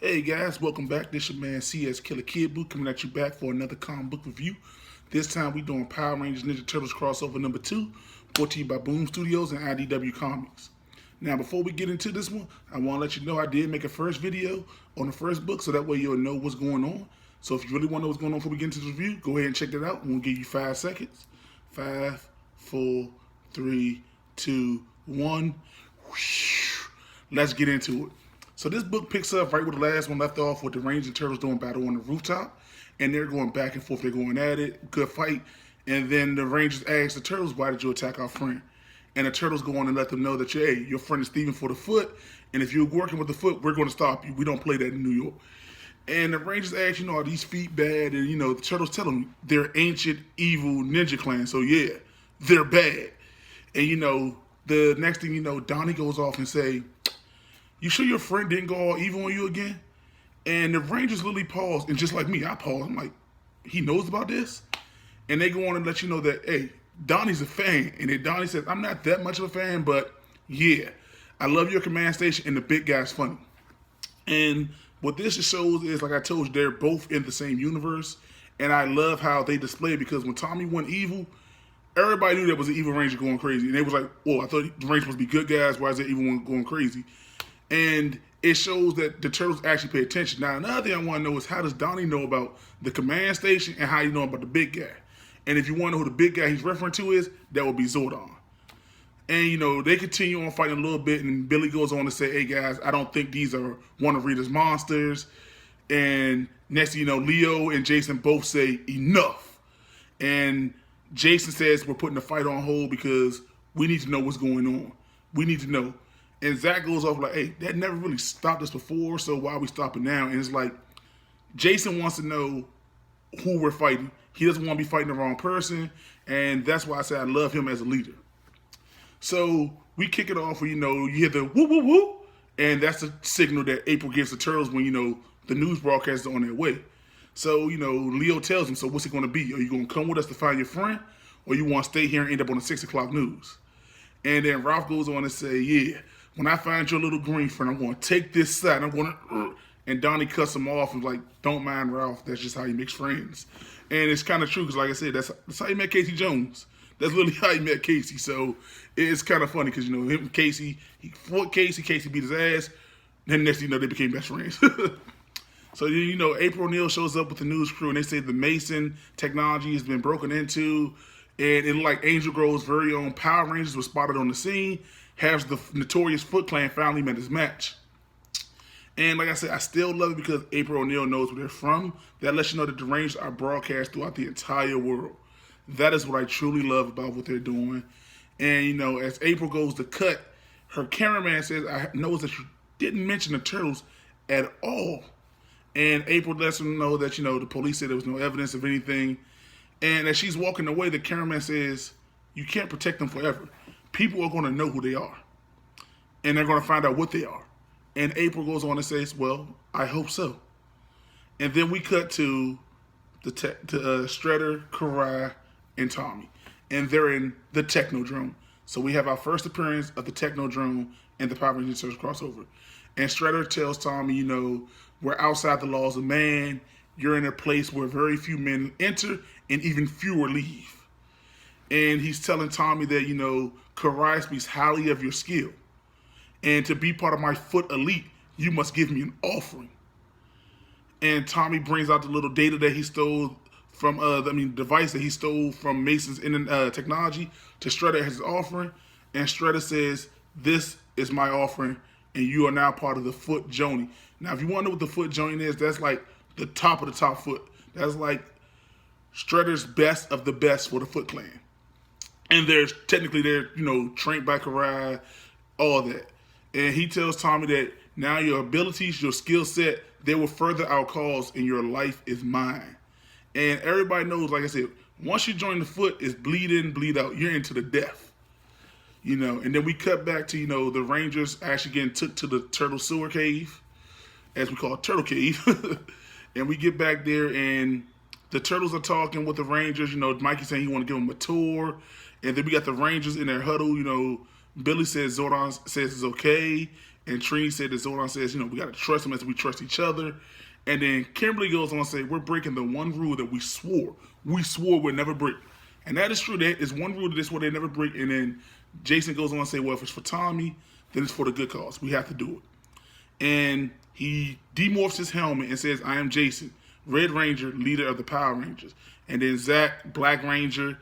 Hey guys, welcome back. This your man CS Killer Kid Boo coming at you back for another comic book review. This time we doing Power Rangers Ninja Turtles crossover number 2, brought to you by Boom Studios and IDW Comics. Now before we get into this one, I want to let you know I did make a first video on the first book, so that way you'll know what's going on. So if you really want to know what's going on before we get into the review, go ahead and check that out. And we'll give you 5 seconds. 5, 4, 3, 2, 1. Let's get into it. So this book picks up right where the last one left off, with the Rangers and Turtles doing battle on the rooftop, and they're going back and forth. They're going at it, good fight, and then the Rangers ask the Turtles, "Why did you attack our friend?" And the Turtles go on and let them know that, hey, your friend is thieving for the Foot, and if you're working with the Foot, we're going to stop you. We don't play that in New York. And the Rangers ask, are these feet bad? And the Turtles tell them they're ancient, evil ninja clan. So yeah, they're bad. And the next thing Donnie goes off and say, "You sure your friend didn't go all evil on you again?" And the Rangers literally pause, and just like me, I pause. I'm like, he knows about this? And they go on and let you know that, hey, Donnie's a fan. And then Donnie says, "I'm not that much of a fan, but yeah, I love your command station, and the big guy's funny." And what this just shows is, like I told you, they're both in the same universe. And I love how they display it, because when Tommy went evil, everybody knew there was an evil Ranger going crazy. And they was like, "Oh, I thought the Rangers must be good guys. Why is there evil one going crazy?" And it shows that the Turtles actually pay attention. Now, another thing I want to know is, how does Donnie know about the command station, and how you know about the big guy? And if you want to know who the big guy he's referring to is, that would be Zordon. And, they continue on fighting a little bit, and Billy goes on to say, "Hey, guys, I don't think these are one of Rita's monsters." And next thing you know, Leo and Jason both say, "Enough." And Jason says, "We're putting the fight on hold because we need to know what's going on. We need to know." And Zach goes off like, "Hey, that never really stopped us before, so why are we stopping now?" And it's like, Jason wants to know who we're fighting. He doesn't want to be fighting the wrong person, and that's why I say I love him as a leader. So we kick it off where, you hear the woo, woo, woo, and that's the signal that April gives the Turtles when, the news broadcast is on their way. So, Leo tells him, "So what's it going to be? Are you going to come with us to find your friend, or you want to stay here and end up on the 6 o'clock news?" And then Ralph goes on to say, "Yeah, when I find your little green friend, I'm going to take this side. I'm going to..." And Donnie cuts him off and like, "Don't mind Ralph. That's just how he makes friends." And it's kind of true, because like I said, that's how he met Casey Jones. That's literally how he met Casey. So it's kind of funny, because, him and Casey, he fought Casey. Casey beat his ass. Then next thing they became best friends. So, April O'Neil shows up with the news crew, and they say the Mason technology has been broken into. And it, like Angel Grove's very own Power Rangers were spotted on the scene. Has the notorious Foot Clan finally met his match. And like I said, I still love it because April O'Neil knows where they're from. That lets you know that the Rangers are broadcast throughout the entire world. That is what I truly love about what they're doing. And, as April goes to cut, her cameraman says, "I noticed that you didn't mention the Turtles at all." And April lets them know that, the police said there was no evidence of anything. And as she's walking away, the cameraman says, "You can't protect them forever. People are going to know who they are. And they're going to find out what they are." And April goes on and says, "Well, I hope so." And then we cut to Shredder, Karai, and Tommy. And they're in the Technodrome. So we have our first appearance of the Technodrome and the Power Rangers crossover. And Shredder tells Tommy, "We're outside the laws of man. You're in a place where very few men enter and even fewer leave." And he's telling Tommy that, Karai speaks highly of your skill. And to be part of my Foot elite, you must give me an offering. And Tommy brings out the little data that he stole from, device that he stole from Mason's technology to Shredder as his offering. And Shredder says, "This is my offering, and you are now part of the Foot Joni." Now, if you want to know what the Foot Joni is, that's like the top of the top Foot. That's like Shredder's best of the best for the Foot Clan. And they're trained by Karai, all that. And he tells Tommy that now your abilities, your skill set, they will further our cause, and your life is mine. And everybody knows, like I said, once you join the Foot, it's bleed in, bleed out. You're into the death. And then we cut back to, the Rangers actually getting took to the Turtle Sewer Cave, as we call it, Turtle Cave. And we get back there, and the Turtles are talking with the Rangers. Mikey saying he want to give them a tour. And then we got the Rangers in their huddle. Billy says Zordon says it's okay. And Trini said that Zordon says, we got to trust him as we trust each other. And then Kimberly goes on to say, we're breaking the one rule that we swore. We swore we'd never break. And that is true. That is one rule that this way they never break. And then Jason goes on to say, well, if it's for Tommy, then it's for the good cause. We have to do it. And he demorphs his helmet and says, I am Jason, Red Ranger, leader of the Power Rangers. And then Zach, Black Ranger,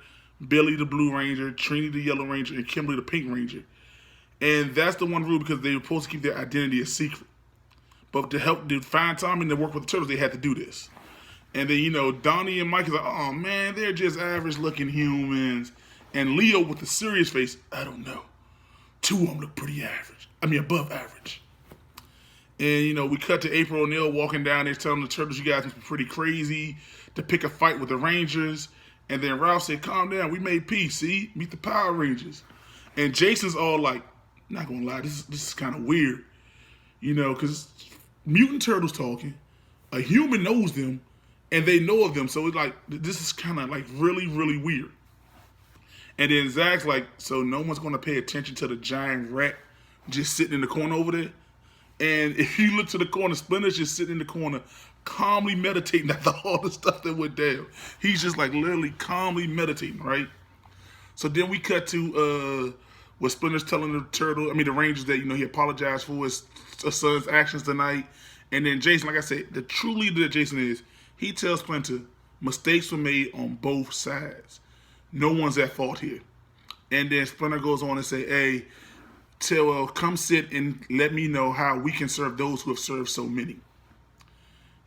Billy the Blue Ranger, Trini the Yellow Ranger, and Kimberly the Pink Ranger. And that's the one rule because they were supposed to keep their identity a secret. But to find Tommy and to work with the Turtles, they had to do this. And then, Donnie and Mike is like, oh man, they're just average looking humans. And Leo with the serious face, I don't know. Two of them look pretty average. Above average. And, we cut to April O'Neil walking down there telling the Turtles, you guys must be pretty crazy to pick a fight with the Rangers. And then Ralph said, calm down, we made peace, see? Meet the Power Rangers. And Jason's all like, not gonna lie, this is kind of weird. Because mutant turtles talking, a human knows them, and they know of them. So it's like, this is kind of like really, really weird. And then Zach's like, so no one's going to pay attention to the giant rat just sitting in the corner over there? And if you look to the corner, Splinter's just sitting in the corner, calmly meditating after all the stuff that went down. He's just like literally calmly meditating, right? So then we cut to what Splinter's telling the Rangers that, he apologized for his son's actions tonight. And then Jason, like I said, the true leader that Jason is, he tells Splinter, mistakes were made on both sides. No one's at fault here. And then Splinter goes on and say, hey, come sit and let me know how we can serve those who have served so many.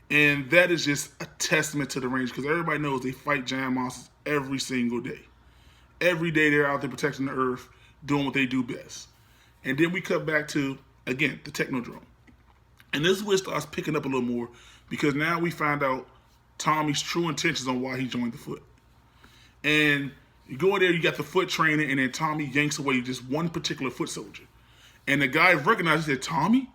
And that is just a testament to the Rangers because everybody knows they fight giant monsters every single day. Every day they're out there protecting the Earth, doing what they do best. And then we cut back to, again, the Technodrome. And this is where it starts picking up a little more because now we find out Tommy's true intentions on why he joined the Foot. And you go in there, you got the Foot trainer, and then Tommy yanks away just one particular Foot soldier. And the guy recognized, he said, Tommy?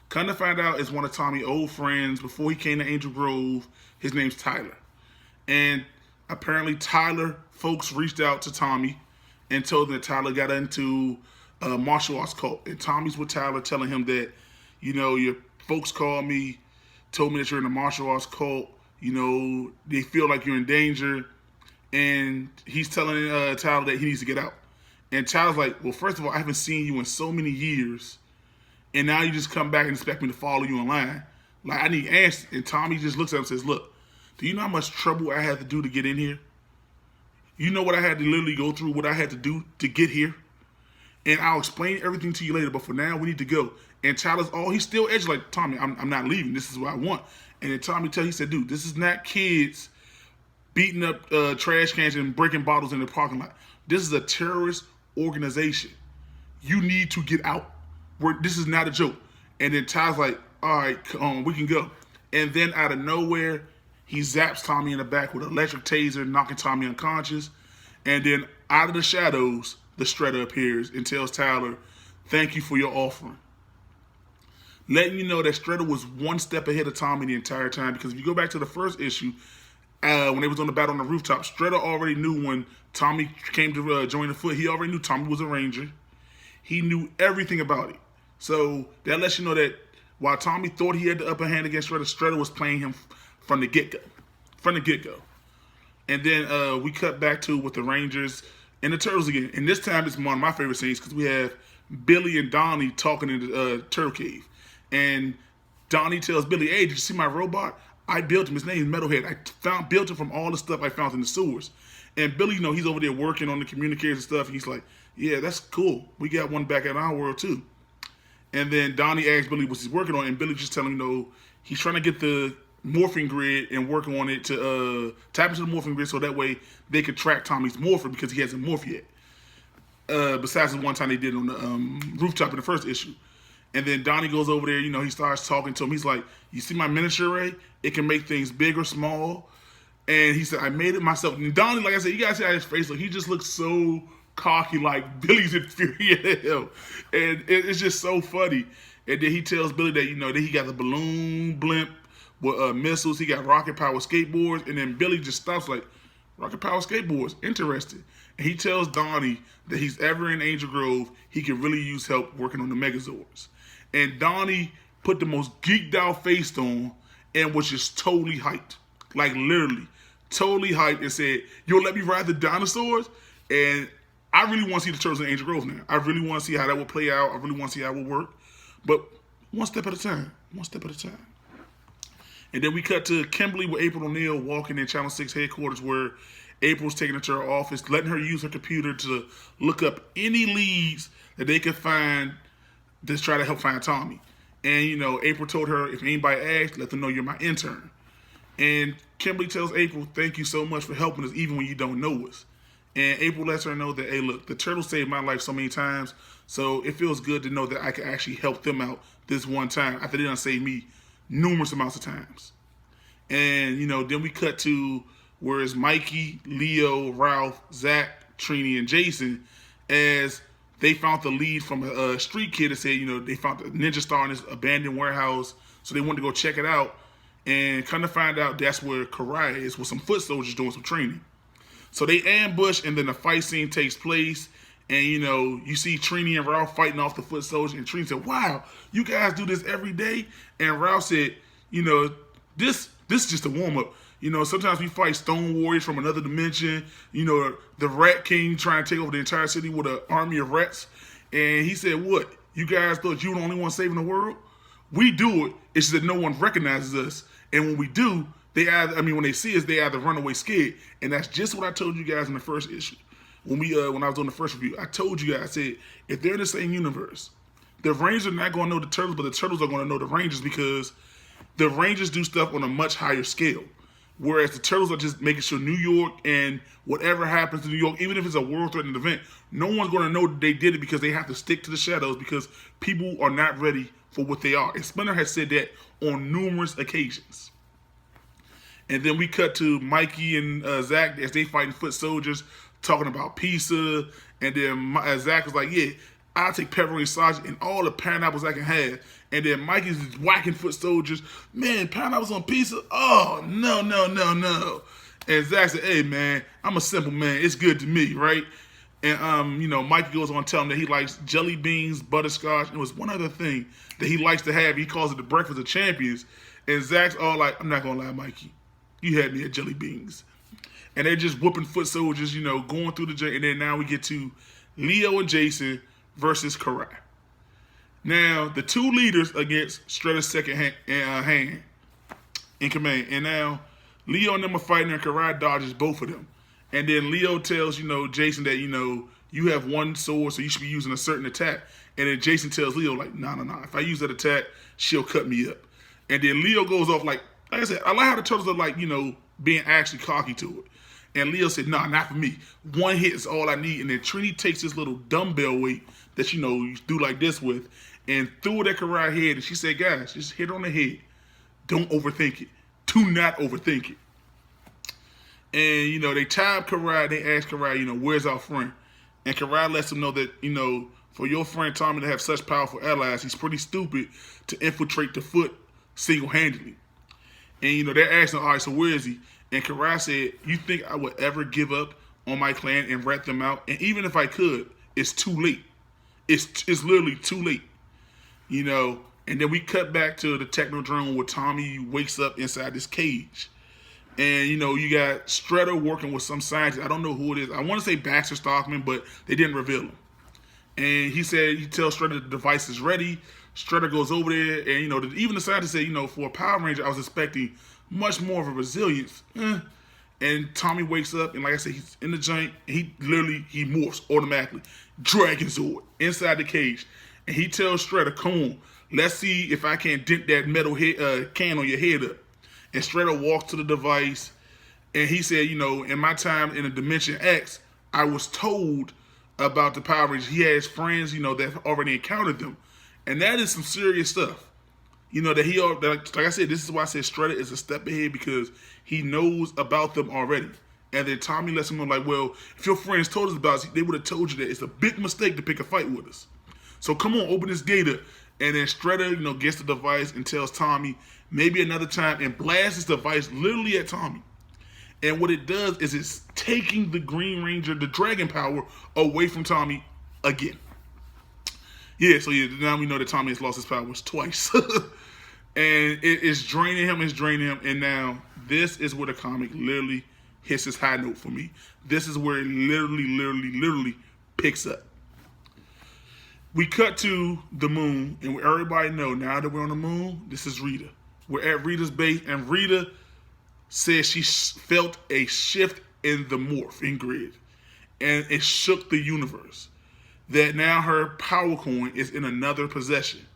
Kind of find out it's one of Tommy's old friends before he came to Angel Grove. His name's Tyler. And apparently Tyler folks reached out to Tommy and told him that Tyler got into a martial arts cult. And Tommy's with Tyler telling him that, your folks called me, told me that you're in a martial arts cult. They feel like you're in danger. And he's telling Tyler that he needs to get out. And Tyler's like, well, first of all, I haven't seen you in so many years. And now you just come back and expect me to follow you in line. Like, I need answers. And Tommy just looks at him and says, look, do you know how much trouble I had to do to get in here? You know what I had to literally go through, what I had to do to get here? And I'll explain everything to you later, but for now, we need to go. And Tyler's he's still edgy, like, Tommy, I'm not leaving. This is what I want. And then Tommy he said, dude, this is not kids beating up trash cans and breaking bottles in the parking lot. This is a terrorist organization. You need to get out. This is not a joke. And then Ty's like, all right, we can go. And then out of nowhere, he zaps Tommy in the back with an electric taser, knocking Tommy unconscious. And then out of the shadows, the Shredder appears and tells Tyler, thank you for your offering. Letting you know that Shredder was one step ahead of Tommy the entire time. Because if you go back to the first issue, when they was on the battle on the rooftop, Shredder already knew when Tommy came to join the Foot. He already knew Tommy was a Ranger. He knew everything about it. So that lets you know that while Tommy thought he had the upper hand against Shredder, Shredder was playing him from the get-go. And then we cut back to with the Rangers and the Turtles again. And this time it's one of my favorite scenes because we have Billy and Donnie talking in the Turtle Cave. And Donnie tells Billy, hey, did you see my robot? I built him. His name is Metalhead. I built him from all the stuff I found in the sewers. And Billy, he's over there working on the communicators and stuff. And he's like, yeah, that's cool. We got one back in our world too. And then Donnie asks Billy what he's working on. And Billy just telling him, he's trying to get the morphing grid and working on it to tap into the morphing grid so that way they could track Tommy's morpher because he hasn't morphed yet. Besides the one time they did on the rooftop in the first issue. And then Donnie goes over there, he starts talking to him. He's like, you see my miniature array? It can make things big or small. And he said, I made it myself. And Donnie, like I said, you guys see how his face looks. He just looks so cocky, like Billy's infuriated him. And it's just so funny. And then he tells Billy that, that he got the balloon blimp with missiles. He got rocket power skateboards. And then Billy just stops like, rocket power skateboards, interesting. And he tells Donnie that he's ever in Angel Grove, he can really use help working on the Megazords. And Donnie put the most geeked out face on and was just totally hyped. Like literally, totally hyped and said, "Yo, let me ride the dinosaurs." And I really want to see the Turtles in Angel Grove now. I really want to see how that would play out. I really want to see how it would work. But one step at a time. One step at a time. And then we cut to Kimberly with April O'Neil walking in Channel 6 headquarters where April's taking her to her office, letting her use her computer to look up any leads that they could find to try to help find Tommy. And, you know, April told her, if anybody asks, let them know you're my intern. And Kimberly tells April, thank you so much for helping us even when you don't know us. And April lets her know that, hey, look, the Turtles saved my life so many times, so it feels good to know that I can actually help them out this one time after they done saved me numerous amounts of times. And, you know, then we cut to where it's Mikey, Leo, Ralph, Zach, Trini, and Jason as they found the lead from a street kid that said, you know, they found the Ninja Star in this abandoned warehouse, so they wanted to go check it out. And kind of find out that's where Karai is with some foot soldiers doing some training. So they ambush, and then the fight scene takes place. And, you know, you see Trini and Ralph fighting off the foot soldiers. And Trini said, wow, you guys do this every day? And Ralph said, you know, this is just a warm-up. You know, sometimes we fight stone warriors from another dimension. You know, the Rat King trying to take over the entire city with an army of rats. And he said, what? You guys thought you were the only one saving the world? We do it. It's just that no one recognizes us. And when we do, when they see us, they either run away scared. And that's just what I told you guys in the first issue. When I was doing the first review, I told you guys, I said, if they're in the same universe, the Rangers are not going to know the Turtles, but the Turtles are going to know the Rangers because the Rangers do stuff on a much higher scale. Whereas the Turtles are just making sure New York and whatever happens to New York, even if it's a world-threatening event, no one's going to know that they did it because they have to stick to the shadows because people are not ready for what they are. And Splinter has said that on numerous occasions. And then we cut to Mikey and Zach as they fighting foot soldiers, talking about pizza. And then Zach was like, yeah, I'll take pepperoni sausage and all the pineapples I can have. And then Mikey's whacking foot soldiers. Man, pineapples on pizza? Oh, no. And Zach said, hey, man, I'm a simple man. It's good to me, right? And, you know, Mikey goes on to tell him that he likes jelly beans, butterscotch. And it was one other thing that he likes to have. He calls it the breakfast of champions. And Zach's all like, I'm not going to lie, Mikey. You had me at jelly beans. And they're just whooping foot soldiers, you know, going through the journey. And then now we get to Leo and Jason versus Karai. Now, the two leaders against Shredder's second hand in command. And now, Leo and them are fighting, and Karai dodges both of them. And then Leo tells, you know, Jason that, you know, you have one sword, so you should be using a certain attack. And then Jason tells Leo, like, no. If I use that attack, she'll cut me up. And then Leo goes off like I said, I like how the Turtles are like, you know, being actually cocky to it. And Leo said, nah, not for me. One hit is all I need. And then Trini takes this little dumbbell weight that, you know, you do like this with and threw it at Karai's head. And she said, guys, just hit on the head. Don't overthink it. Do not overthink it. And, you know, they tie up Karai. They ask Karai, you know, where's our friend? And Karai lets them know that, you know, for your friend Tommy to have such powerful allies, he's pretty stupid to infiltrate the Foot single-handedly. And, you know, they're asking, all right, so where is he? And Karai said, you think I would ever give up on my clan and rat them out? And even if I could, it's too late. It's literally too late. You know, and then we cut back to the Technodrome where Tommy wakes up inside this cage. And, you know, you got Shredder working with some scientist. I don't know who it is. I want to say Baxter Stockman, but they didn't reveal him. And he tells Shredder the device is ready. Shredder goes over there, and, you know, even the scientist said, you know, for a Power Ranger, I was expecting much more of a resilience. And Tommy wakes up, and like I said, he's in the joint, and he morphs automatically. Dragon Zord inside the cage. And he tells Shredder, come on, let's see if I can dent that metal can on your head up. And Shredder walks to the device, and he said, you know, in my time in a Dimension X, I was told about the Power Rangers. He has friends, you know, that already encountered them. And that is some serious stuff. You know, like I said, this is why I said Shredder is a step ahead because he knows about them already. And then Tommy lets him know, like, well, if your friends told us about it, they would have told you that it's a big mistake to pick a fight with us. So come on, open this gate up. And then Shredder, you know, gets the device and tells Tommy maybe another time and blasts this device literally at Tommy. And what it does is it's taking the Green Ranger, the Dragon power, away from Tommy again. Yeah, so yeah, now we know that Tommy has lost his powers twice. And it's draining him, and now this is where the comic literally hits its high note for me. This is where it literally picks up. We cut to the moon, and everybody know now that we're on the moon, this is Rita. We're at Rita's base, and Rita says she felt a shift in the morph in grid, and it shook the universe. That now her power coin is in another possession.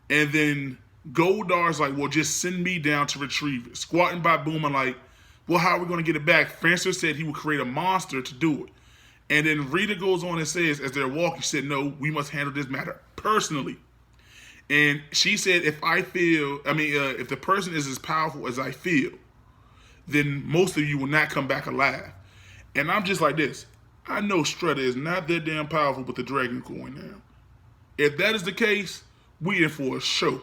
And then Goldar's like, well, just send me down to retrieve it. Squat and Boom are like, well, how are we going to get it back? Fencer said he would create a monster to do it. And then Rita goes on and says, as they're walking, she said, no, we must handle this matter personally. And she said, if the person is as powerful as I feel, then most of you will not come back alive. And I'm just like this. I know Strutter is not that damn powerful with the Dragon Coin now. If that is the case, we in for a show.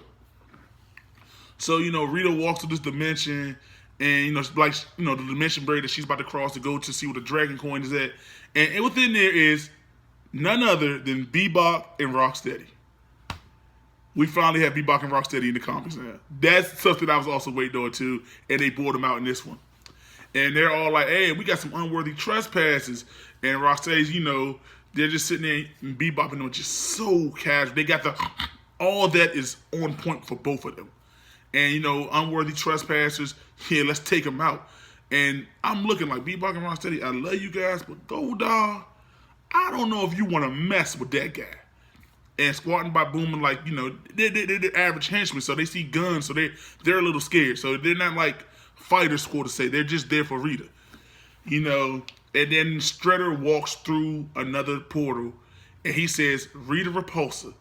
So, Rita walks through this dimension, and, the dimension barrier that she's about to cross to go to see where the Dragon Coin is at. And within there is none other than Bebop and Rocksteady. We finally have Bebop and Rocksteady in the comics now. That's something I was also waiting on, too, and they brought them out in this one. And they're all like, hey, we got some unworthy trespasses. And Rocksteady's, they're just sitting there and Bebopping them just so casual. They got all that is on point for both of them. And, unworthy trespassers, yeah, let's take them out. And I'm looking like Bebop and Rocksteady, I love you guys, but Goldar, I don't know if you want to mess with that guy. And Squatting by Booming, like, they're the average henchmen, so they see guns, so they're a little scared. So they're not like fighter squad to say, they're just there for Rita. And then Strutter walks through another portal, and he says, Rita Repulsa,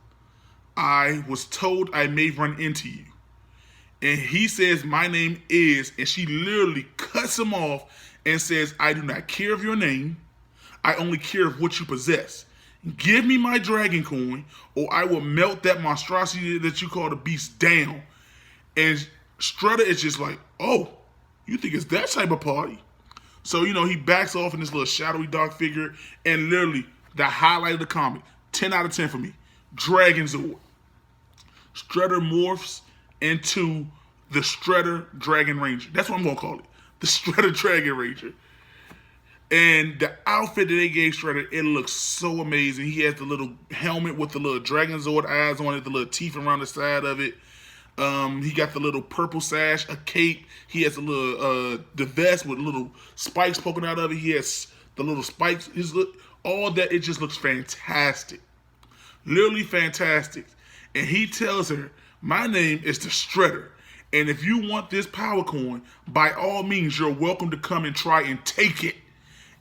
I was told I may run into you. And he says, my name is, and she literally cuts him off and says, I do not care of your name. I only care of what you possess. Give me my Dragon Coin, or I will melt that monstrosity that you call the beast down. And Strutter is just like, oh, you think it's that type of party? So, he backs off in this little shadowy dark figure, and literally, the highlight of the comic, 10 out of 10 for me, Dragon Zord. Strutter morphs into the Strutter Dragon Ranger. That's what I'm going to call it. The Strutter Dragon Ranger. And the outfit that they gave Strutter, it looks so amazing. He has the little helmet with the little Dragon Zord eyes on it, the little teeth around the side of it. He got the little purple sash, a cape. He has a little the vest with little spikes poking out of it. He has the little spikes. All that, it just looks fantastic. Literally fantastic. And he tells her, my name is the Strutter. And if you want this power coin, by all means, you're welcome to come and try and take it.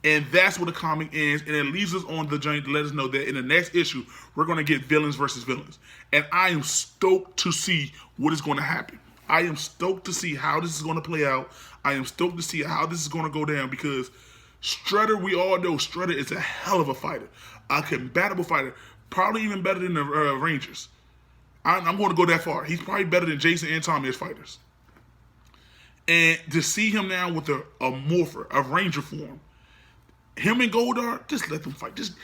And that's where the comic ends. And it leaves us on the journey to let us know that in the next issue, we're going to get villains versus villains. And I am stoked to see what is going to happen. I am stoked to see how this is going to play out. I am stoked to see how this is going to go down, because Strutter, we all know Strutter is a hell of a fighter. A combatable fighter. Probably even better than the Rangers. I'm going to go that far. He's probably better than Jason and Tommy as fighters. And to see him now with a morpher, a Ranger form, him and Goldar, just let them fight. Just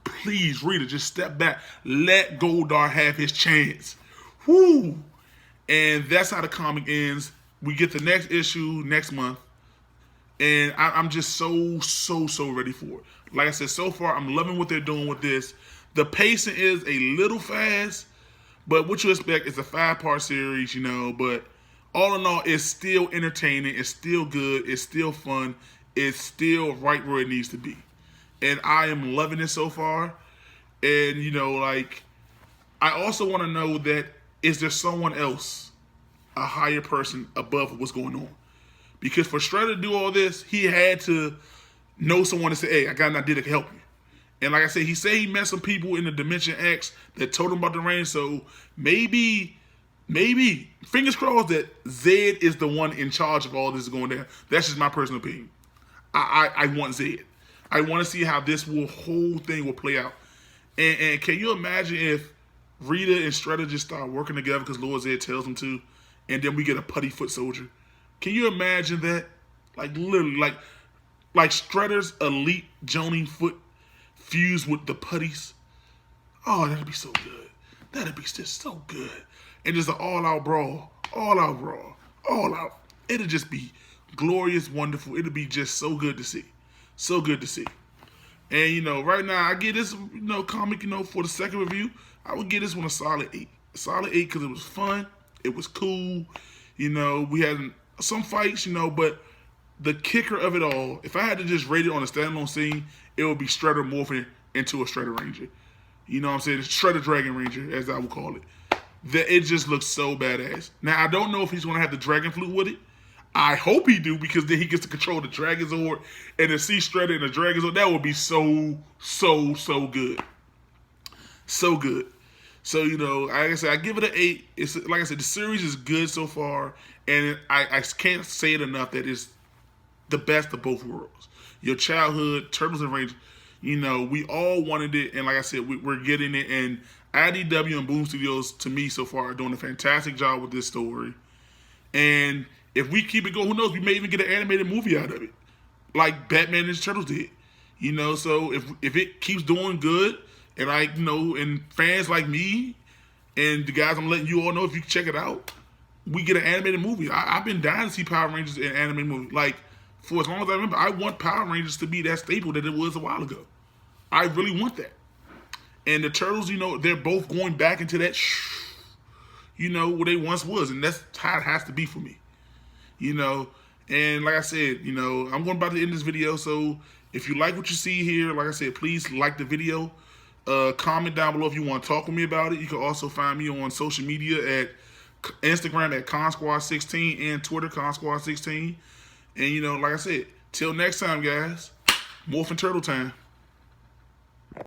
please, Rita, just step back. Let Goldar have his chance. Whoo! And that's how the comic ends. We get the next issue next month. And I'm just so ready for it. Like I said, so far, I'm loving what they're doing with this. The pacing is a little fast, but what you expect is a 5-part series, but all in all, it's still entertaining, it's still good, it's still fun, it's still right where it needs to be. And I am loving it so far. And, I also want to know that, is there someone else, a higher person above what's going on? Because for Strutter to do all this, he had to know someone to say, hey, I got an idea that can help you. And like I said, he met some people in the Dimension X that told him about the rain. So maybe, fingers crossed that Zed is the one in charge of all this going down. That's just my personal opinion. I want Zed. I want to see how this whole thing will play out. And can you imagine if Rita and Strutter just start working together because Lord Zed tells them to, and then we get a putty foot soldier? Can you imagine that? Like literally, like Strutter's elite Jonin foot fused with the putties. Oh, that'd be so good. That'd be just so good. And just an all-out brawl, all-out brawl, all-out. It'd just be glorious, wonderful. It'd be just so good to see. So good to see. And, right now, I give this, comic, for the second review, I would give this one a solid 8. A solid 8 because it was fun. It was cool. We had some fights, but the kicker of it all, if I had to just rate it on a standalone scene, it would be Shredder morphing into a Shredder Ranger. You know what I'm saying? Shredder Dragon Ranger, as I would call it. It just looks so badass. Now, I don't know if he's going to have the Dragon Flute with it. I hope he do, because then he gets to control the Dragon Zord and to see Shredder and the Dragon Zord. That would be so, so, so good. So good. So, like I said, I give it an 8. It's like I said, the series is good so far, and I can't say it enough that it's the best of both worlds. Your childhood, Turtles and Rangers, we all wanted it, and like I said, we're getting it, and IDW and Boom Studios, to me, so far, are doing a fantastic job with this story. And if we keep it going, who knows, we may even get an animated movie out of it, like Batman and Turtles did. So if it keeps doing good, and and fans like me, and the guys I'm letting you all know, if you check it out, we get an animated movie. I've been dying to see Power Rangers in an animated movie. Like, for as long as I remember, I want Power Rangers to be that staple that it was a while ago. I really want that. And the Turtles, they're both going back into that, what they once was. And that's how it has to be for me. And like I said, I'm going about to end this video. So if you like what you see here, like I said, please like the video. Comment down below if you want to talk with me about it. You can also find me on social media at Instagram at ConSquad16 and Twitter ConSquad16. And like I said, till next time, guys, Morphin' Turtle time.